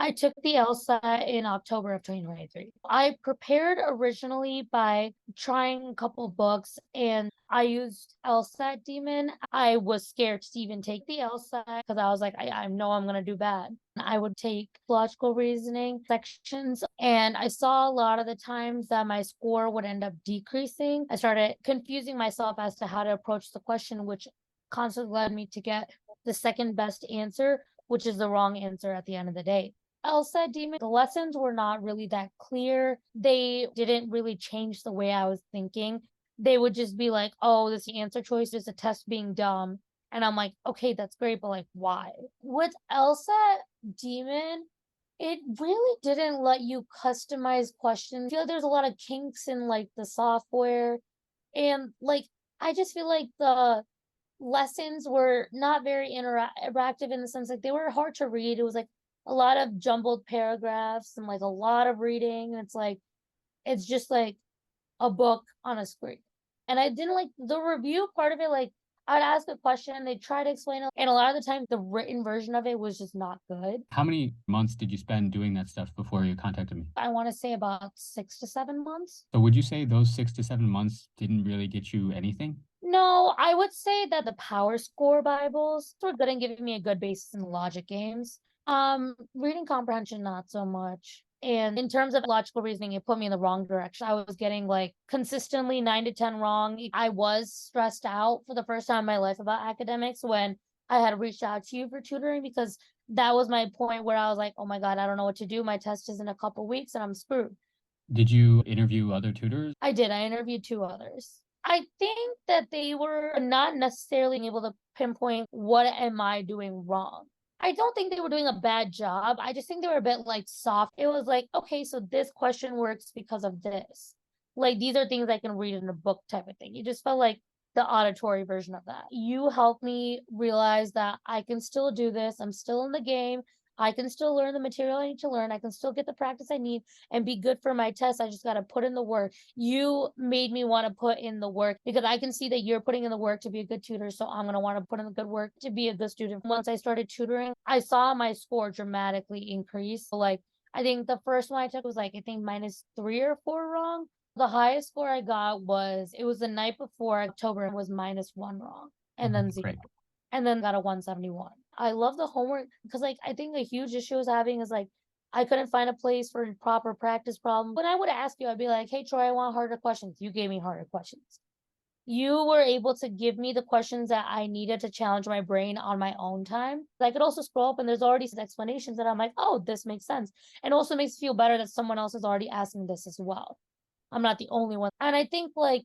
I took the LSAT in October of 2023. I prepared originally by trying a couple books and I used LSAT Demon. I was scared to even take the LSAT because I was like, I know I'm going to do bad. I would take logical reasoning sections, and I saw a lot of the times that my score would end up decreasing. I started confusing myself as to how to approach the question, which constantly led me to get the second best answer, which is the wrong answer at the end of the day. LSAT Demon, the lessons were not really that clear. They didn't really change the way I was thinking. They would just be like, oh, this answer choice is a test being dumb. And I'm like, okay, that's great, but like, why? With LSAT Demon, it really didn't let you customize questions. I feel like there's a lot of kinks in like the software. And like, I just feel like the lessons were not very interactive in the sense like they were hard to read. It was like a lot of jumbled paragraphs and like a lot of reading. And it's like it's just like a book on a screen. And I didn't like the review part of it. Like I'd ask a question, they try to explain it, and a lot of the time the written version of it was just not good. How many months did you spend doing that stuff before you contacted me? I want to say about 6 to 7 months. So would you say those 6 to 7 months didn't really get you anything? No, I would say that the Power Score Bibles were good and giving me a good basis in the logic games. Reading comprehension, not so much. And in terms of logical reasoning, it put me in the wrong direction. I was getting like consistently 9 to 10 wrong. I was stressed out for the first time in my life about academics when I had reached out to you for tutoring because that was my point where I was like, oh my God, I don't know what to do. My test is in a couple weeks and I'm screwed. Did you interview other tutors? I did. I interviewed two others. I think that they were not necessarily able to pinpoint what am I doing wrong. I don't think they were doing a bad job. I just think they were a bit like soft. It was like, okay, so this question works because of this. Like these are things I can read in a book type of thing. You just felt like the auditory version of that. You helped me realize that I can still do this. I'm still in the game. I can still learn the material I need to learn. I can still get the practice I need and be good for my test. I just got to put in the work. You made me want to put in the work because I can see that you're putting in the work to be a good tutor. So I'm going to want to put in the good work to be a good student. Once I started tutoring, I saw my score dramatically increase. So like, I think the first one I took was like, I think -3 or 4 wrong. The highest score I got was, it was the night before October and was -1 wrong and Okay, then zero. great. And then got a 171. I love the homework because like I think a huge issue I was having is like I couldn't find a place for proper practice problem. When I would ask you, I'd be like, hey, Troy, I want harder questions. You gave me harder questions. You were able to give me the questions that I needed to challenge my brain on my own time. I could also scroll up and there's already some explanations that I'm like, oh, this makes sense. And also makes me feel better that someone else is already asking this as well. I'm not the only one. And I think like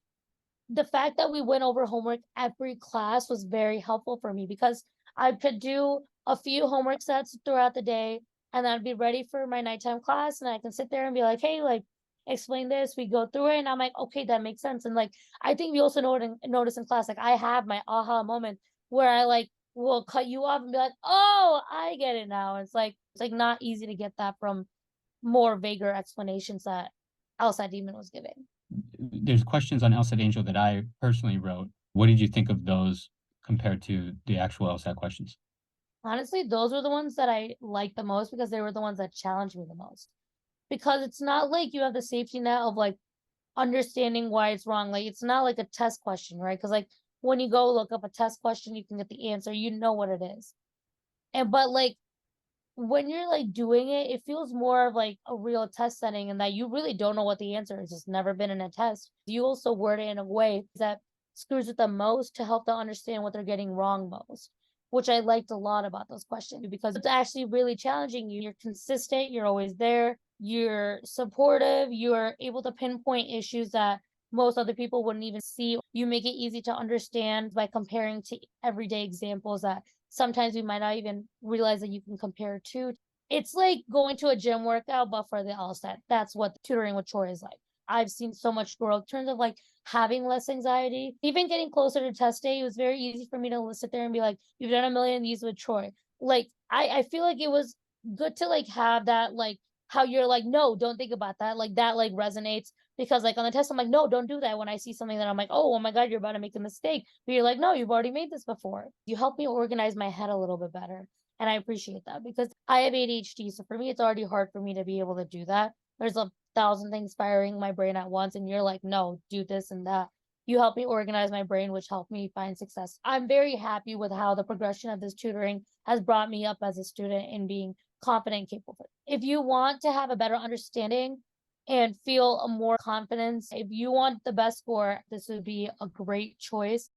the fact that we went over homework every class was very helpful for me because I could do a few homework sets throughout the day and I'd be ready for my nighttime class and I can sit there and be like, hey, like explain this. We go through it and I'm like, okay, that makes sense. And like I think we also notice in class, like I have my aha moment where I like will cut you off and be like, oh, I get it now. It's like not easy to get that from more vaguer explanations that Elsa Demon was giving. There's questions on LSAT Angel that I personally wrote. What did you think of those compared to the actual LSAT questions? Honestly, those were the ones that I liked the most because they were the ones that challenged me the most. Because it's not like you have the safety net of like understanding why it's wrong. Like it's not like a test question, right? Because like when you go look up a test question, you can get the answer, you know what it is. And but like when you're like doing it, it feels more of like a real test setting and that you really don't know what the answer is. It's never been in a test. You also word it in a way that screws with them most to help them understand what they're getting wrong most, which I liked a lot about those questions because it's actually really challenging you. You're consistent, you're always there, you're supportive, you're able to pinpoint issues that most other people wouldn't even see. You make it easy to understand by comparing to everyday examples that sometimes we might not even realize that you can compare to. It's like going to a gym workout, but for the LSAT. That's what tutoring with Troy is like. I've seen so much growth in terms of like having less anxiety. Even getting closer to test day, it was very easy for me to sit there and be like, you've done a million of these with Troy. Like I feel like it was good to like have that like how you're like, no, don't think about that. Like that like resonates because like on the test, I'm like, no, don't do that. When I see something that I'm like, oh my God, you're about to make a mistake. But you're like, no, you've already made this before. You help me organize my head a little bit better. And I appreciate that because I have ADHD. So for me, it's already hard for me to be able to do that. There's a thousand things firing my brain at once, and you're like, no, do this and that. You help me organize my brain, which helped me find success. I'm very happy with how the progression of this tutoring has brought me up as a student in being confident and capable. If you want to have a better understanding and feel a more confidence, if you want the best score, this would be a great choice.